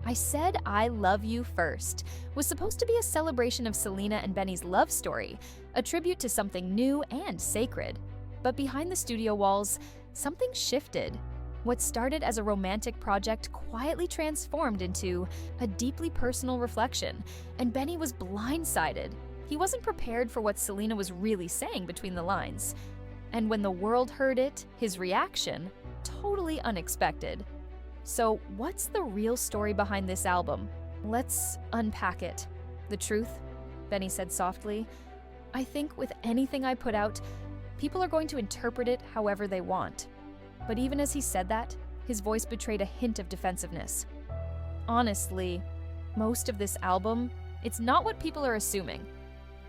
I Said I Love You First was supposed to be a celebration of Selena and Benny's love story, a tribute to something new and sacred. But behind the studio walls, something shifted. What started as a romantic project quietly transformed into a deeply personal reflection, and Benny was blindsided. He wasn't prepared for what Selena was really saying between the lines. And when the world heard it, his reaction, totally unexpected. So what's the real story behind this album? Let's unpack it. The truth, Benny said softly. I think with anything I put out, people are going to interpret it however they want. But even as he said that, his voice betrayed a hint of defensiveness. Honestly, most of this album, it's not what people are assuming.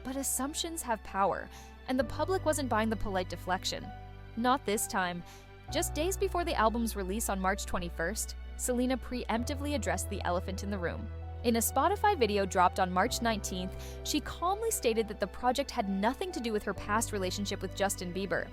But assumptions have power, and the public wasn't buying the polite deflection. Not this time. Just days before the album's release on March 21st, Selena preemptively addressed the elephant in the room. In a Spotify video dropped on March 19th, she calmly stated that the project had nothing to do with her past relationship with Justin Bieber.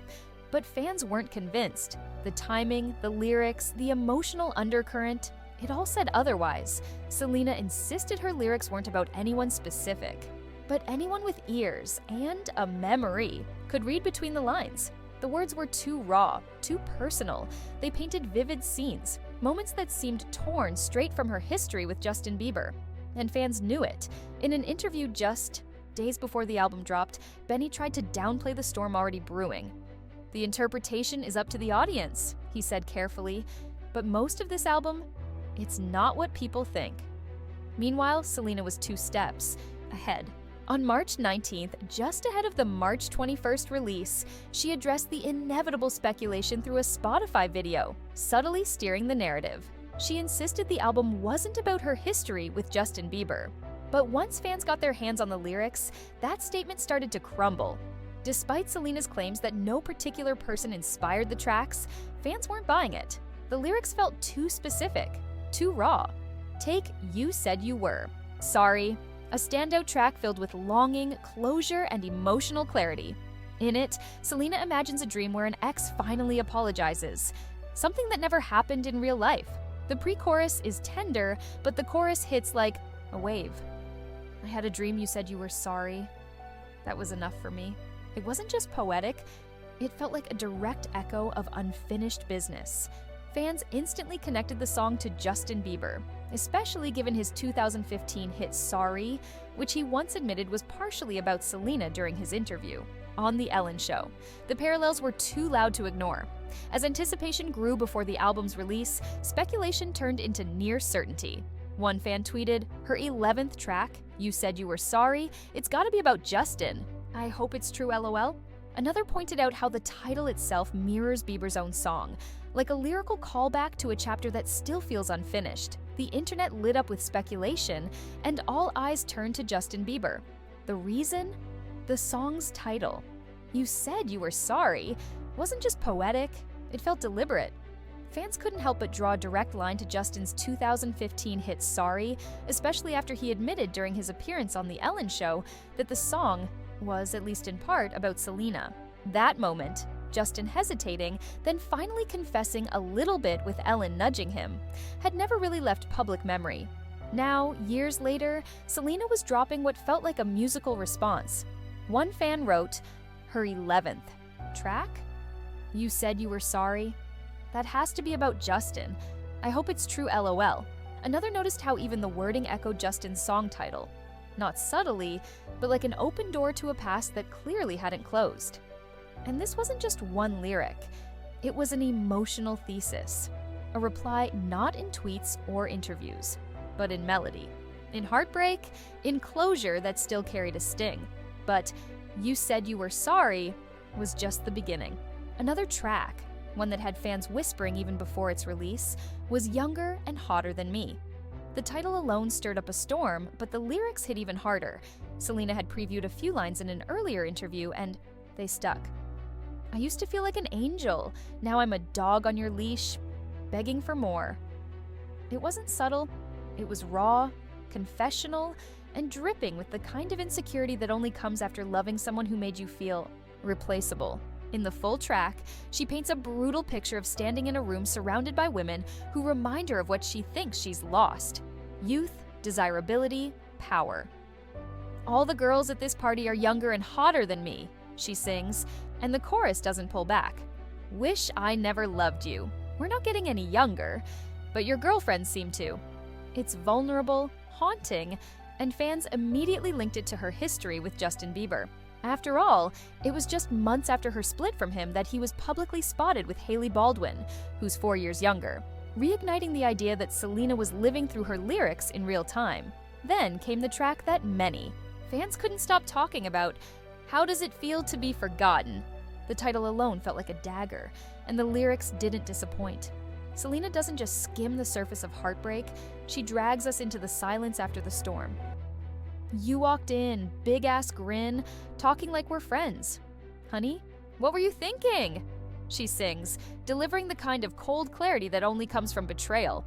But fans weren't convinced. The timing, the lyrics, the emotional undercurrent, it all said otherwise. Selena insisted her lyrics weren't about anyone specific. But anyone with ears and a memory could read between the lines. The words were too raw, too personal. They painted vivid scenes, moments that seemed torn straight from her history with Justin Bieber. And fans knew it. In an interview just days before the album dropped, Benny tried to downplay the storm already brewing. The interpretation is up to the audience, he said carefully. But most of this album, it's not what people think. Meanwhile, Selena was 2 steps ahead. On March 19th, just ahead of the March 21st release, she addressed the inevitable speculation through a Spotify video, subtly steering the narrative. She insisted the album wasn't about her history with Justin Bieber. But once fans got their hands on the lyrics, that statement started to crumble. Despite Selena's claims that no particular person inspired the tracks, fans weren't buying it. The lyrics felt too specific, too raw. Take You Said You Were. Sorry. A standout track filled with longing, closure, and emotional clarity. In it, Selena imagines a dream where an ex finally apologizes, something that never happened in real life. The pre-chorus is tender, but the chorus hits like a wave. I had a dream you said you were sorry. That was enough for me. It wasn't just poetic, it felt like a direct echo of unfinished business. Fans instantly connected the song to Justin Bieber, especially given his 2015 hit Sorry, which he once admitted was partially about Selena during his interview on The Ellen Show. The parallels were too loud to ignore. As anticipation grew before the album's release, speculation turned into near certainty. One fan tweeted, her 11th track, You Said You Were Sorry, it's gotta be about Justin. I hope it's true, LOL. Another pointed out how the title itself mirrors Bieber's own song, like a lyrical callback to a chapter that still feels unfinished. The internet lit up with speculation, and all eyes turned to Justin Bieber. The reason? The song's title. You Said You Were Sorry wasn't just poetic, it felt deliberate. Fans couldn't help but draw a direct line to Justin's 2015 hit Sorry, especially after he admitted during his appearance on The Ellen Show that the song was, at least in part, about Selena. That moment, Justin hesitating, then finally confessing a little bit with Ellen nudging him, had never really left public memory. Now, years later, Selena was dropping what felt like a musical response. One fan wrote, her 11th track? You Said You Were Sorry? That has to be about Justin. I hope it's true, LOL. Another noticed how even the wording echoed Justin's song title. Not subtly, but like an open door to a past that clearly hadn't closed. And this wasn't just one lyric. It was an emotional thesis. A reply not in tweets or interviews, but in melody. In heartbreak, in closure that still carried a sting. But You Said You Were Sorry was just the beginning. Another track, one that had fans whispering even before its release, was Younger and Hotter Than Me. The title alone stirred up a storm, but the lyrics hit even harder. Selena had previewed a few lines in an earlier interview, and they stuck. I used to feel like an angel. Now I'm a dog on your leash, begging for more. It wasn't subtle. It was raw, confessional, and dripping with the kind of insecurity that only comes after loving someone who made you feel replaceable. In the full track, she paints a brutal picture of standing in a room surrounded by women who remind her of what she thinks she's lost. Youth, desirability, power. "All the girls at this party are younger and hotter than me," she sings, and the chorus doesn't pull back. "Wish I never loved you. We're not getting any younger, but your girlfriends seem to." It's vulnerable, haunting, and fans immediately linked it to her history with Justin Bieber. After all, it was just months after her split from him that he was publicly spotted with Hailey Baldwin, who's 4 years younger, reigniting the idea that Selena was living through her lyrics in real time. Then came the track that many fans couldn't stop talking about. "How does it feel to be forgotten?" The title alone felt like a dagger, and the lyrics didn't disappoint. Selena doesn't just skim the surface of heartbreak, she drags us into the silence after the storm. "You walked in, big-ass grin, talking like we're friends. Honey, what were you thinking?" she sings, delivering the kind of cold clarity that only comes from betrayal.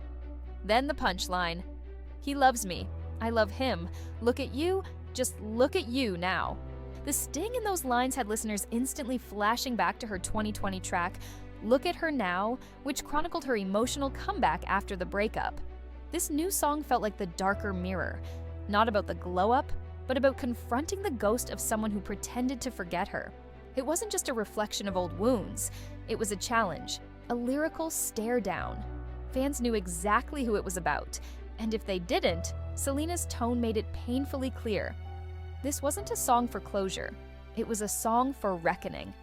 Then the punchline. "He loves me. I love him. Look at you. Just look at you now." The sting in those lines had listeners instantly flashing back to her 2020 track, Look at Her Now, which chronicled her emotional comeback after the breakup. This new song felt like the darker mirror, not about the glow-up, but about confronting the ghost of someone who pretended to forget her. It wasn't just a reflection of old wounds, it was a challenge, a lyrical stare-down. Fans knew exactly who it was about, and if they didn't, Selena's tone made it painfully clear. This wasn't a song for closure, it was a song for reckoning.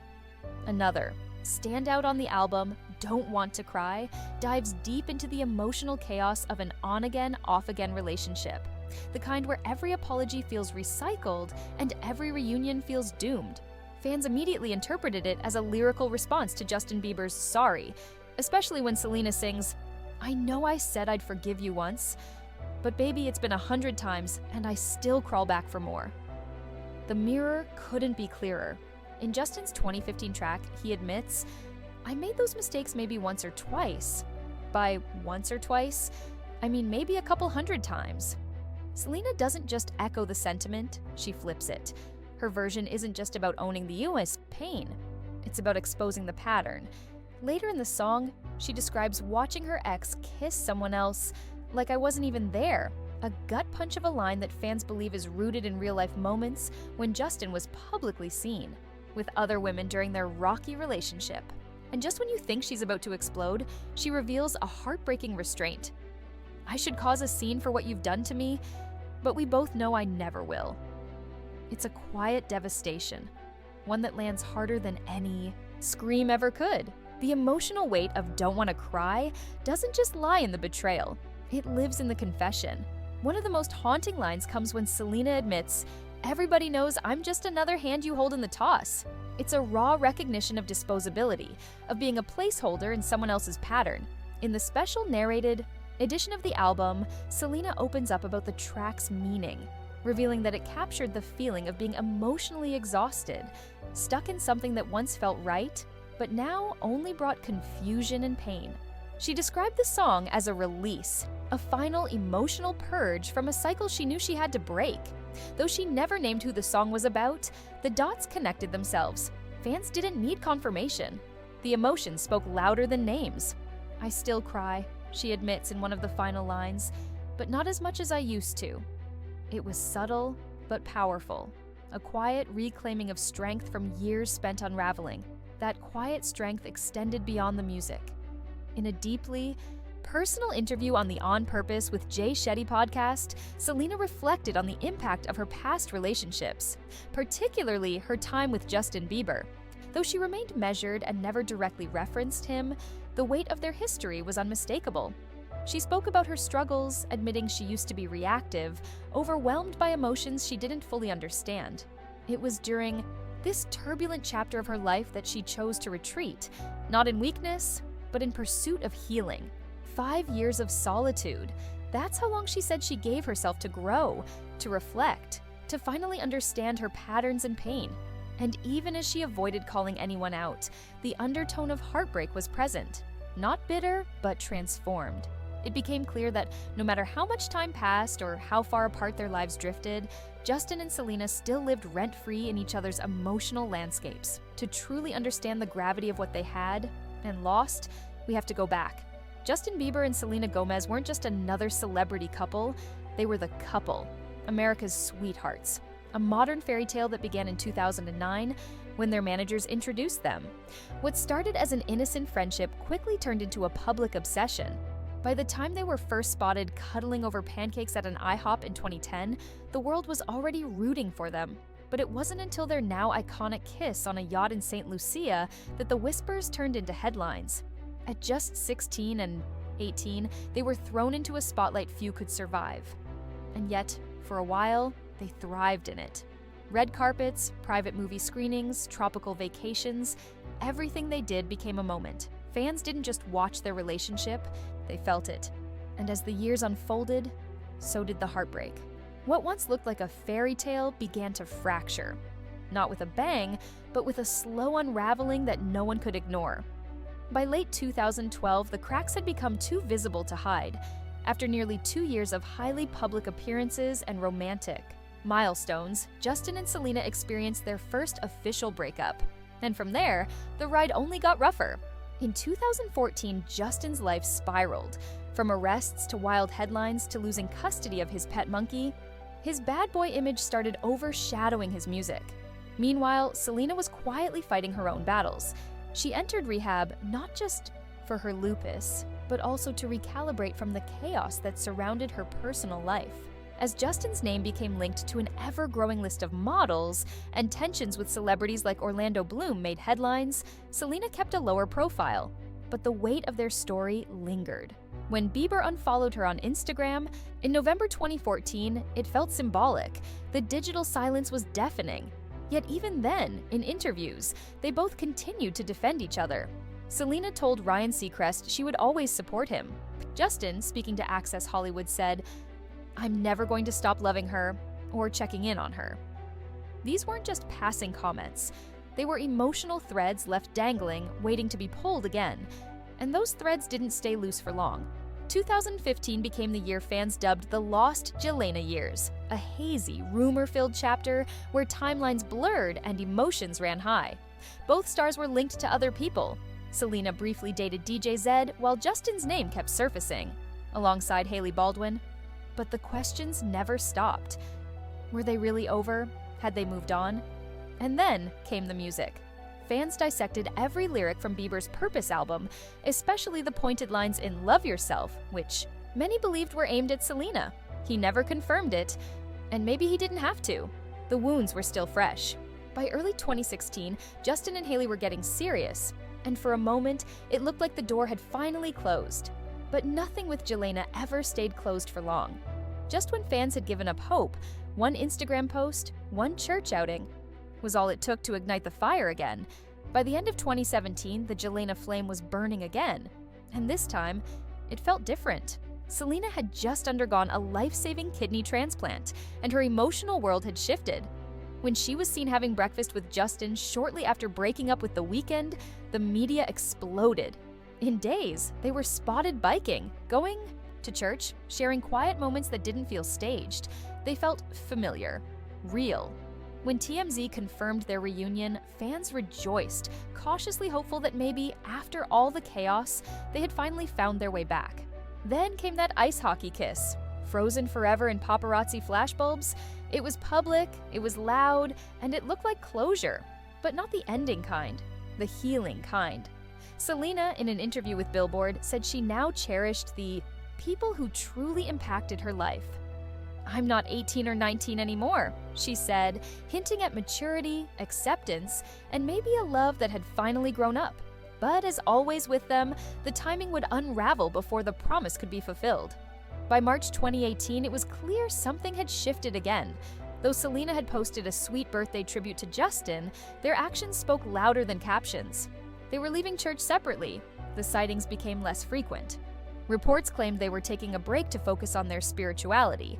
Another, standout on the album, Don't Want to Cry, dives deep into the emotional chaos of an on-again, off-again relationship. The kind where every apology feels recycled and every reunion feels doomed. Fans immediately interpreted it as a lyrical response to Justin Bieber's Sorry, especially when Selena sings, "I know I said I'd forgive you once, but baby, it's been 100 times and I still crawl back for more." The mirror couldn't be clearer. In Justin's 2015 track, he admits, "I made those mistakes maybe once or twice." By once or twice, I mean maybe a couple 100 times. Selena doesn't just echo the sentiment, she flips it. Her version isn't just about owning the US pain, it's about exposing the pattern. Later in the song, she describes watching her ex kiss someone else like I wasn't even there, a gut punch of a line that fans believe is rooted in real-life moments when Justin was publicly seen with other women during their rocky relationship. And just when you think she's about to explode, she reveals a heartbreaking restraint. "I should cause a scene for what you've done to me, but we both know I never will." It's a quiet devastation, one that lands harder than any scream ever could. The emotional weight of Don't Wanna Cry doesn't just lie in the betrayal, it lives in the confession. One of the most haunting lines comes when Selena admits, "Everybody knows I'm just another hand you hold in the toss." It's a raw recognition of disposability, of being a placeholder in someone else's pattern. In the special narrated edition of the album, Selena opens up about the track's meaning, revealing that it captured the feeling of being emotionally exhausted, stuck in something that once felt right, but now only brought confusion and pain. She described the song as a release, a final emotional purge from a cycle she knew she had to break. Though she never named who the song was about, the dots connected themselves. Fans didn't need confirmation. The emotions spoke louder than names. "I still cry," she admits in one of the final lines, "but not as much as I used to." It was subtle, but powerful. A quiet reclaiming of strength from years spent unraveling. That quiet strength extended beyond the music. In a deeply personal interview on the On Purpose with Jay Shetty podcast, Selena reflected on the impact of her past relationships, particularly her time with Justin Bieber. Though she remained measured and never directly referenced him, the weight of their history was unmistakable. She spoke about her struggles, admitting she used to be reactive, overwhelmed by emotions she didn't fully understand. It was during this turbulent chapter of her life that she chose to retreat, not in weakness, but in pursuit of healing. 5 years of solitude. That's how long she said she gave herself to grow, to reflect, to finally understand her patterns and pain. And even as she avoided calling anyone out, the undertone of heartbreak was present. Not bitter, but transformed. It became clear that no matter how much time passed or how far apart their lives drifted, Justin and Selena still lived rent-free in each other's emotional landscapes. To truly understand the gravity of what they had and lost, we have to go back. Justin Bieber and Selena Gomez weren't just another celebrity couple, they were the couple, America's sweethearts. A modern fairy tale that began in 2009 when their managers introduced them. What started as an innocent friendship quickly turned into a public obsession. By the time they were first spotted cuddling over pancakes at an IHOP in 2010, the world was already rooting for them. But it wasn't until their now iconic kiss on a yacht in St. Lucia that the whispers turned into headlines. At just 16 and 18, they were thrown into a spotlight few could survive. And yet, for a while, they thrived in it. Red carpets, private movie screenings, tropical vacations, everything they did became a moment. Fans didn't just watch their relationship, they felt it. And as the years unfolded, so did the heartbreak. What once looked like a fairy tale began to fracture. Not with a bang, but with a slow unraveling that no one could ignore. By late 2012, the cracks had become too visible to hide. After nearly 2 years of highly public appearances and romantic milestones, Justin and Selena experienced their first official breakup. And from there, the ride only got rougher. In 2014, Justin's life spiraled. From arrests to wild headlines to losing custody of his pet monkey, his bad boy image started overshadowing his music. Meanwhile, Selena was quietly fighting her own battles. She entered rehab not just for her lupus, but also to recalibrate from the chaos that surrounded her personal life. As Justin's name became linked to an ever-growing list of models, and tensions with celebrities like Orlando Bloom made headlines, Selena kept a lower profile. But the weight of their story lingered. When Bieber unfollowed her on Instagram, in November 2014, it felt symbolic. The digital silence was deafening. Yet even then, in interviews, they both continued to defend each other. Selena told Ryan Seacrest she would always support him. Justin, speaking to Access Hollywood, said, "I'm never going to stop loving her or checking in on her." These weren't just passing comments. They were emotional threads left dangling, waiting to be pulled again. And those threads didn't stay loose for long. 2015 became the year fans dubbed the Lost Jelena years, a hazy, rumor-filled chapter where timelines blurred and emotions ran high. Both stars were linked to other people. Selena briefly dated DJ Zedd, while Justin's name kept surfacing, alongside Hailey Baldwin. But the questions never stopped. Were they really over? Had they moved on? And then came the music. Fans dissected every lyric from Bieber's Purpose album, especially the pointed lines in Love Yourself, which many believed were aimed at Selena. He never confirmed it, and maybe he didn't have to. The wounds were still fresh. By early 2016, Justin and Hailey were getting serious, and for a moment, it looked like the door had finally closed. But nothing with Jelena ever stayed closed for long. Just when fans had given up hope, one Instagram post, one church outing, was all it took to ignite the fire again. By the end of 2017, the Jelena flame was burning again. And this time, it felt different. Selena had just undergone a life-saving kidney transplant, and her emotional world had shifted. When she was seen having breakfast with Justin shortly after breaking up with The Weeknd, the media exploded. In days, they were spotted biking, going to church, sharing quiet moments that didn't feel staged. They felt familiar, real. When TMZ confirmed their reunion, fans rejoiced, cautiously hopeful that maybe, after all the chaos, they had finally found their way back. Then came that ice hockey kiss. Frozen forever in paparazzi flashbulbs, it was public, it was loud, and it looked like closure. But not the ending kind, the healing kind. Selena, in an interview with Billboard, said she now cherished the people who truly impacted her life. "I'm not 18 or 19 anymore," she said, hinting at maturity, acceptance, and maybe a love that had finally grown up. But as always with them, the timing would unravel before the promise could be fulfilled. By March 2018, it was clear something had shifted again. Though Selena had posted a sweet birthday tribute to Justin, their actions spoke louder than captions. They were leaving church separately. The sightings became less frequent. Reports claimed they were taking a break to focus on their spirituality.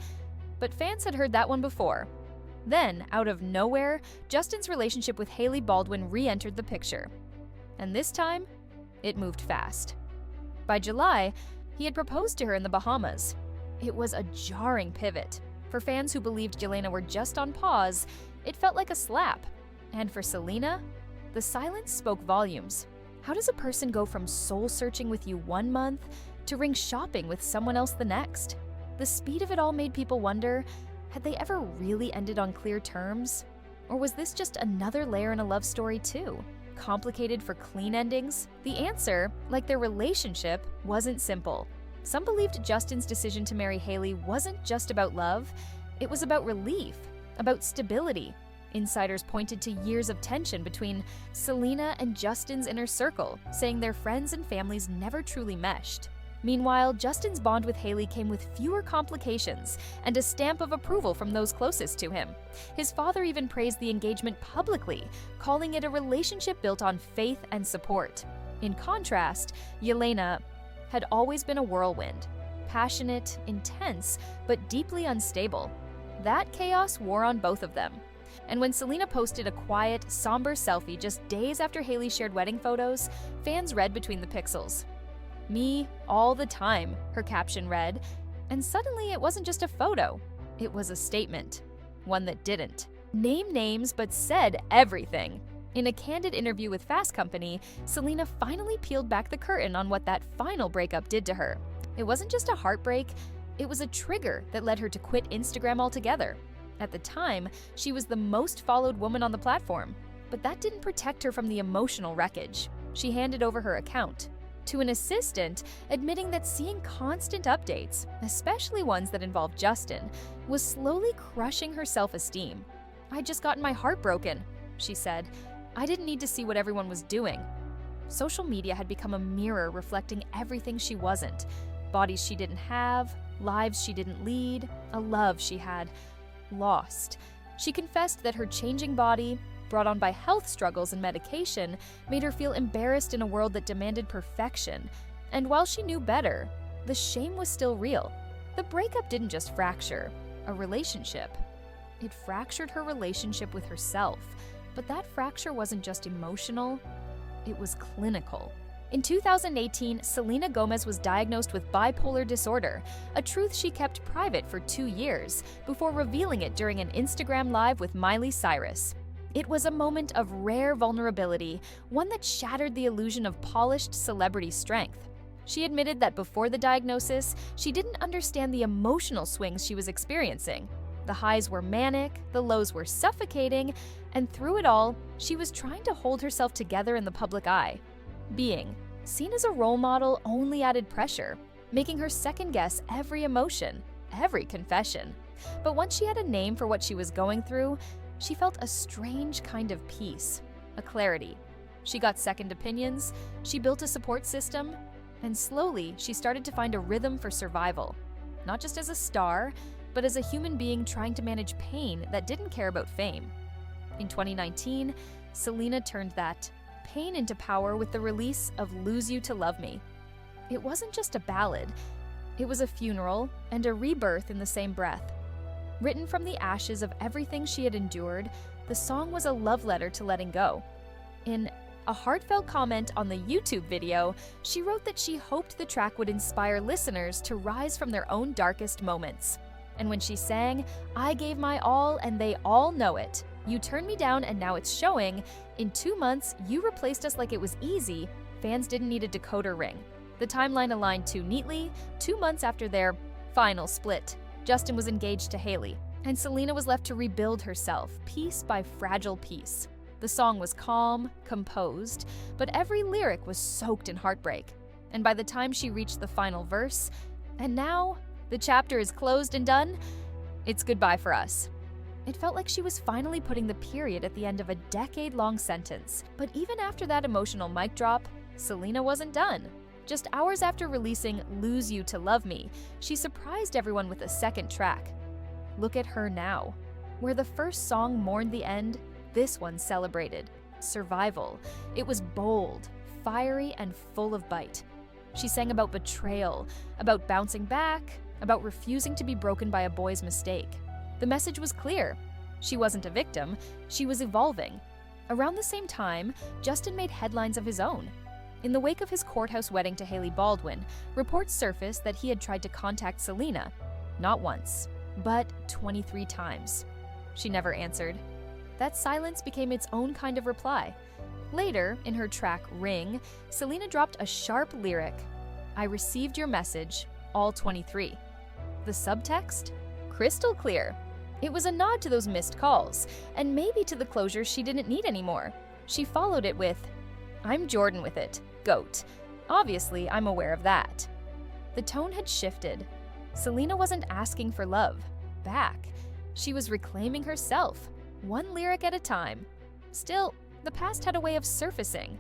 But fans had heard that one before. Then, out of nowhere, Justin's relationship with Hailey Baldwin re-entered the picture. And this time, it moved fast. By July, he had proposed to her in the Bahamas. It was a jarring pivot. For fans who believed Jelena were just on pause, it felt like a slap. And for Selena, the silence spoke volumes. How does a person go from soul-searching with you 1 month to ring shopping with someone else the next. The speed of it all made people wonder, had they ever really ended on clear terms? Or was this just another layer in a love story too? Complicated for clean endings? The answer, like their relationship, wasn't simple. Some believed Justin's decision to marry Hailey wasn't just about love, it was about relief, about stability. Insiders pointed to years of tension between Selena and Justin's inner circle, saying their friends and families never truly meshed. Meanwhile, Justin's bond with Hailey came with fewer complications and a stamp of approval from those closest to him. His father even praised the engagement publicly, calling it a relationship built on faith and support. In contrast, Yelena had always been a whirlwind, passionate, intense, but deeply unstable. That chaos wore on both of them. And when Selena posted a quiet, somber selfie just days after Hailey shared wedding photos, fans read between the pixels. "Me, all the time," her caption read, and suddenly it wasn't just a photo, it was a statement. One that didn't name names but said everything. In a candid interview with Fast Company, Selena finally peeled back the curtain on what that final breakup did to her. It wasn't just a heartbreak, it was a trigger that led her to quit Instagram altogether. At the time, she was the most followed woman on the platform, but that didn't protect her from the emotional wreckage. She handed over her account to an assistant, admitting that seeing constant updates, especially ones that involved Justin, was slowly crushing her self-esteem. "I'd just gotten my heart broken," she said. "I didn't need to see what everyone was doing." Social media had become a mirror reflecting everything she wasn't. Bodies she didn't have, lives she didn't lead, a love she had lost. She confessed that her changing body, brought on by health struggles and medication, made her feel embarrassed in a world that demanded perfection. And while she knew better, the shame was still real. The breakup didn't just fracture a relationship. It fractured her relationship with herself. But that fracture wasn't just emotional, it was clinical. In 2018, Selena Gomez was diagnosed with bipolar disorder, a truth she kept private for 2 years, before revealing it during an Instagram Live with Miley Cyrus. It was a moment of rare vulnerability, one that shattered the illusion of polished celebrity strength. She admitted that before the diagnosis, she didn't understand the emotional swings she was experiencing. The highs were manic, the lows were suffocating, and through it all, she was trying to hold herself together in the public eye. Being seen as a role model only added pressure, making her second-guess every emotion, every confession. But once she had a name for what she was going through, she felt a strange kind of peace, a clarity. She got second opinions, she built a support system, and slowly she started to find a rhythm for survival. Not just as a star, but as a human being trying to manage pain that didn't care about fame. In 2019, Selena turned that pain into power with the release of Lose You to Love Me. It wasn't just a ballad, it was a funeral and a rebirth in the same breath. Written from the ashes of everything she had endured, the song was a love letter to letting go. In a heartfelt comment on the YouTube video, she wrote that she hoped the track would inspire listeners to rise from their own darkest moments. And when she sang, "I gave my all and they all know it. You turned me down and now it's showing. In 2 months, you replaced us like it was easy. Fans didn't need a decoder ring." The timeline aligned too neatly. 2 months after their final split, Justin was engaged to Hailey, and Selena was left to rebuild herself, piece by fragile piece. The song was calm, composed, but every lyric was soaked in heartbreak. And by the time she reached the final verse, "And now, the chapter is closed and done, it's goodbye for us," it felt like she was finally putting the period at the end of a decade-long sentence. But even after that emotional mic drop, Selena wasn't done. Just hours after releasing Lose You to Love Me, she surprised everyone with a second track. Look at Her Now. Where the first song mourned the end, this one celebrated survival. It was bold, fiery, and full of bite. She sang about betrayal, about bouncing back, about refusing to be broken by a boy's mistake. The message was clear. She wasn't a victim, she was evolving. Around the same time, Justin made headlines of his own. In the wake of his courthouse wedding to Hailey Baldwin, reports surfaced that he had tried to contact Selena, not once, but 23 times. She never answered. That silence became its own kind of reply. Later, in her track Ring, Selena dropped a sharp lyric. I received your message, all 23. The subtext? Crystal clear. It was a nod to those missed calls, and maybe to the closure she didn't need anymore. She followed it with, I'm Jordan with it, GOAT. Obviously, I'm aware of that. The tone had shifted. Selena wasn't asking for love back. She was reclaiming herself, one lyric at a time. Still, the past had a way of surfacing,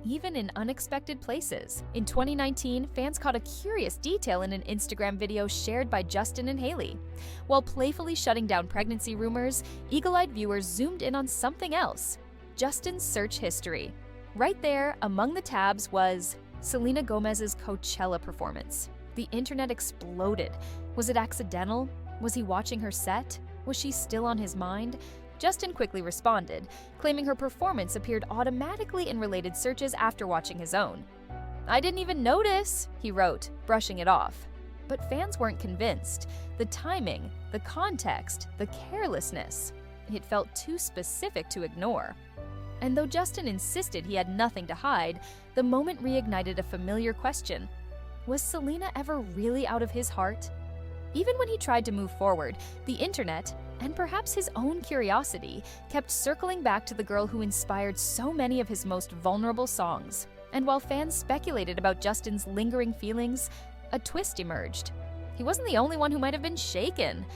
even in unexpected places. In 2019, fans caught a curious detail in an Instagram video shared by Justin and Hailey. While playfully shutting down pregnancy rumors, eagle-eyed viewers zoomed in on something else: Justin's search history. Right there, among the tabs, was Selena Gomez's Coachella performance. The internet exploded. Was it accidental? Was he watching her set? Was she still on his mind? Justin quickly responded, claiming her performance appeared automatically in related searches after watching his own. I didn't even notice, he wrote, brushing it off. But fans weren't convinced. The timing, the context, the carelessness. It felt too specific to ignore. And though Justin insisted he had nothing to hide, the moment reignited a familiar question. Was Selena ever really out of his heart? Even when he tried to move forward, the internet, and perhaps his own curiosity, kept circling back to the girl who inspired so many of his most vulnerable songs. And while fans speculated about Justin's lingering feelings, a twist emerged. He wasn't the only one who might have been shaken.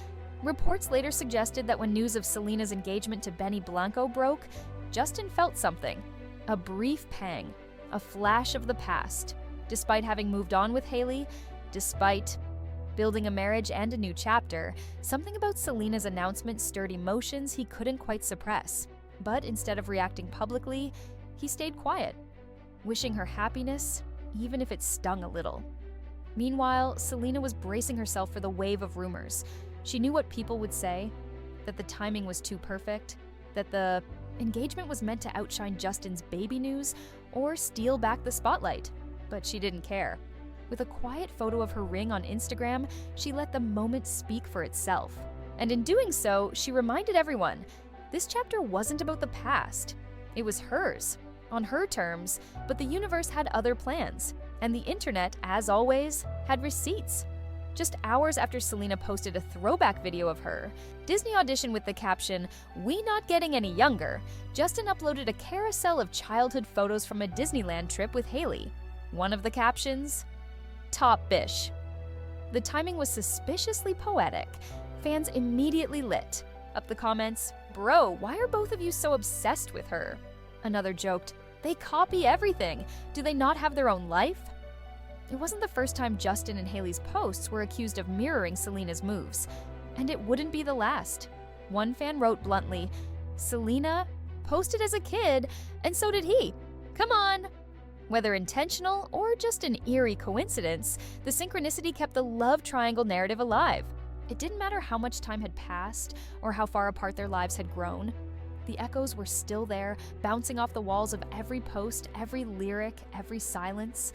Reports later suggested that when news of Selena's engagement to Benny Blanco broke, Justin felt something. A brief pang, a flash of the past. Despite having moved on with Hailey, despite building a marriage and a new chapter, something about Selena's announcement stirred emotions he couldn't quite suppress. But instead of reacting publicly, he stayed quiet, wishing her happiness, even if it stung a little. Meanwhile, Selena was bracing herself for the wave of rumors. She knew what people would say, that the timing was too perfect, that the engagement was meant to outshine Justin's baby news or steal back the spotlight. But she didn't care. With a quiet photo of her ring on Instagram, she let the moment speak for itself. And in doing so, she reminded everyone, this chapter wasn't about the past. It was hers, on her terms, but the universe had other plans. And the internet, as always, had receipts. Just hours after Selena posted a throwback video of her, Disney auditioned with the caption, "We not getting any younger," Justin uploaded a carousel of childhood photos from a Disneyland trip with Hailey. One of the captions, "Top bish." The timing was suspiciously poetic. Fans immediately lit up the comments, "Bro, why are both of you so obsessed with her?" Another joked, "They copy everything. Do they not have their own life?" It wasn't the first time Justin and Hailey's posts were accused of mirroring Selena's moves, and it wouldn't be the last. One fan wrote bluntly, "Selena posted as a kid, and so did he. Come on." Whether intentional or just an eerie coincidence, the synchronicity kept the love triangle narrative alive. It didn't matter how much time had passed or how far apart their lives had grown. The echoes were still there, bouncing off the walls of every post, every lyric, every silence.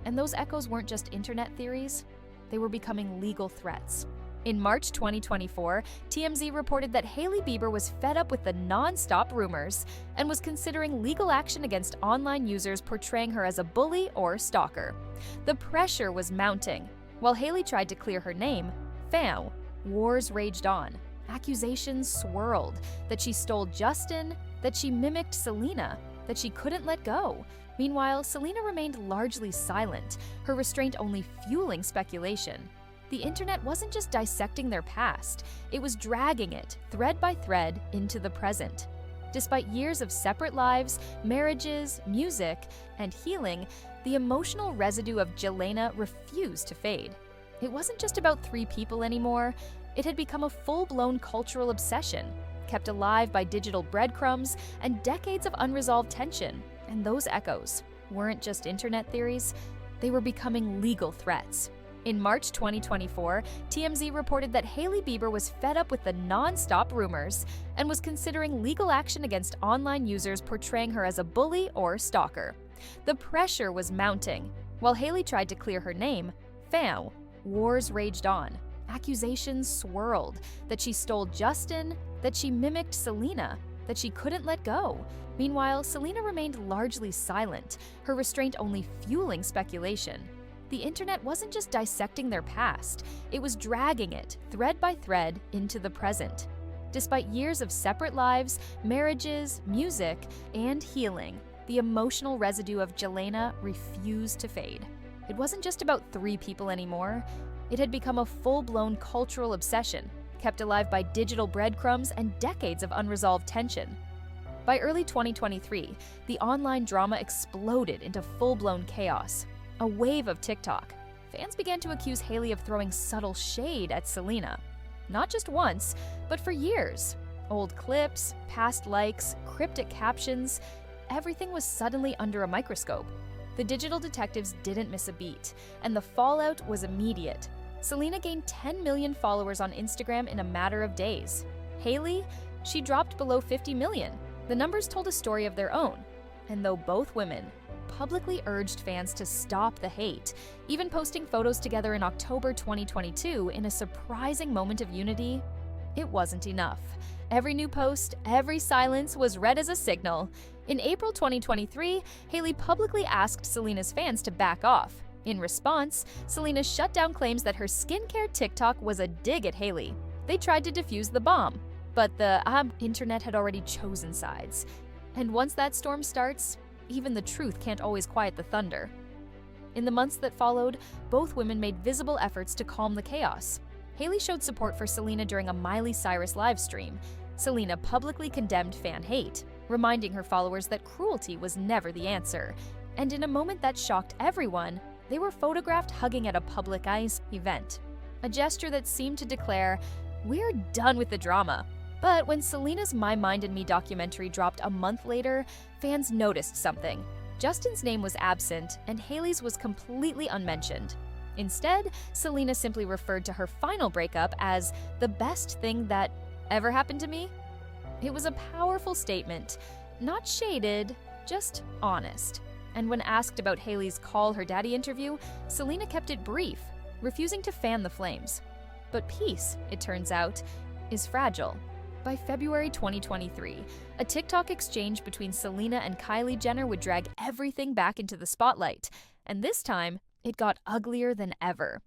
And those echoes weren't just internet theories, they were becoming legal threats. In March 2024, TMZ reported that Hailey Bieber was fed up with the non-stop rumors and was considering legal action against online users portraying her as a bully or stalker. The pressure was mounting. While Hailey tried to clear her name, wars raged on. Accusations swirled that she stole Justin, that she mimicked Selena, that she couldn't let go. Meanwhile, Selena remained largely silent, her restraint only fueling speculation. The internet wasn't just dissecting their past, it was dragging it, thread by thread, into the present. Despite years of separate lives, marriages, music, and healing, the emotional residue of Jelena refused to fade. It wasn't just about three people anymore, it had become a full-blown cultural obsession, kept alive by digital breadcrumbs and decades of unresolved tension. And those echoes weren't just internet theories, they were becoming legal threats. In March 2024, TMZ reported that Hailey Bieber was fed up with the non-stop rumors and was considering legal action against online users portraying her as a bully or stalker. The pressure was mounting. While Hailey tried to clear her name, wars raged on. Accusations swirled that she stole Justin, that she mimicked Selena, that she couldn't let go. Meanwhile, Selena remained largely silent, her restraint only fueling speculation. The internet wasn't just dissecting their past, it was dragging it, thread by thread, into the present. Despite years of separate lives, marriages, music, and healing, the emotional residue of Jelena refused to fade. It wasn't just about 3 people anymore. It had become a full-blown cultural obsession, kept alive by digital breadcrumbs and decades of unresolved tension. By early 2023, the online drama exploded into full-blown chaos. A wave of TikTok. Fans began to accuse Hailey of throwing subtle shade at Selena. Not just once, but for years. Old clips, past likes, cryptic captions, everything was suddenly under a microscope. The digital detectives didn't miss a beat, and the fallout was immediate. Selena gained 10 million followers on Instagram in a matter of days. Hailey, she dropped below 50 million. The numbers told a story of their own. And though both women publicly urged fans to stop the hate, even posting photos together in October 2022 in a surprising moment of unity, it wasn't enough. Every new post, every silence was read as a signal. In April 2023, Hailey publicly asked Selena's fans to back off. In response, Selena shut down claims that her skincare TikTok was a dig at Hailey. They tried to defuse the bomb, but the internet had already chosen sides. And once that storm starts, even the truth can't always quiet the thunder. In the months that followed, both women made visible efforts to calm the chaos. Hailey showed support for Selena during a Miley Cyrus live stream. Selena publicly condemned fan hate, reminding her followers that cruelty was never the answer. And in a moment that shocked everyone, they were photographed hugging at a public ice event. A gesture that seemed to declare, "We're done with the drama." But when Selena's My Mind and Me documentary dropped a month later, fans noticed something. Justin's name was absent, and Hailey's was completely unmentioned. Instead, Selena simply referred to her final breakup as the best thing that ever happened to me. It was a powerful statement, not shaded, just honest. And when asked about Hailey's Call Her Daddy interview, Selena kept it brief, refusing to fan the flames. But peace, it turns out, is fragile. By February 2023, a TikTok exchange between Selena and Kylie Jenner would drag everything back into the spotlight, and this time, it got uglier than ever.